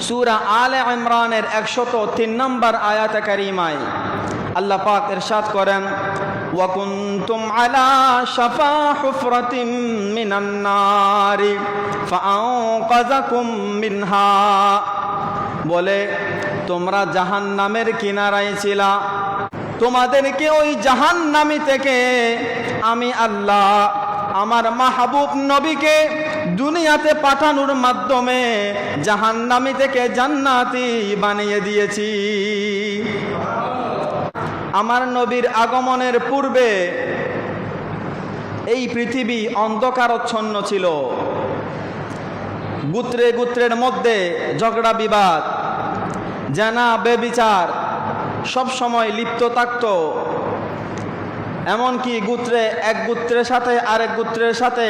সূরা আলে ইমরানের 103 নম্বর আয়াতে কারিমায় আল্লাহ পাক ইরশাদ করেন, ওয়া কুনতুম আলা শাফা হুফরাতিম মিনান নারি ফাআনকাযাকুম মিনহা, বলে তোমরা জাহান্নামের কিনারায় ছিলা, তোমাদেরকে ওই জাহান্নামী থেকে আমি আল্লাহ আমার মাহবুব নবীকে দুনিয়াতে পাঠানোর মাধ্যমে জাহান্নামী থেকে জান্নাতি বানিয়ে দিয়েছি। আমার নবীর আগমনের পূর্বে এই পৃথিবী অন্ধকারচ্ছন্ন ছিল। গোত্রে গোত্রের মধ্যে ঝগড়া বিবাদ, জানা বেবিচার সব সময় লিপ্ত থাকত। এমনকি এক গোত্রের সাথে আরেক গোত্রের সাথে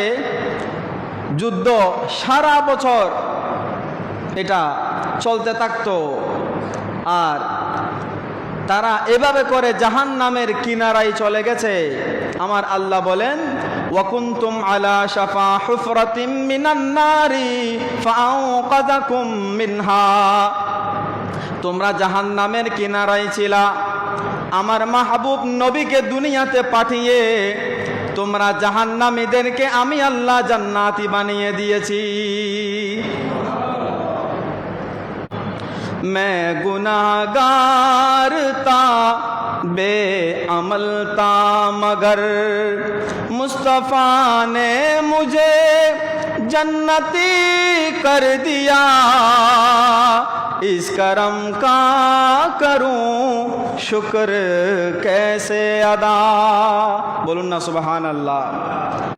যুদ্ধ সারা বছর এটা চলতে থাকত। আর তারা এভাবে করে জাহান্নামের কিনারায় চলে গেছে। আমার আল্লাহ বলেন, ওয়া কুনতুম আলা শাফা হুফরাতিম মিনান নারি ফাআনকাযাকুম মিনহা, তোমরা জাহান্নামের কিনারায় ছিলা, আমার মাহবুব নবীকে দুনিয়াতে পাঠিয়ে তোমরা জাহান্নামীদেরকে আমি আল্লাহ জান্নাতি বানিয়ে দিয়েছি। मैं गुनाहगार था, बेअमल था, मगर मुस्तफ़ा ने मुझे जन्नती कर दिया, इस करम का करूं शुक्र कैसे अदा। बोलूं ना सुबहान अल्लाह।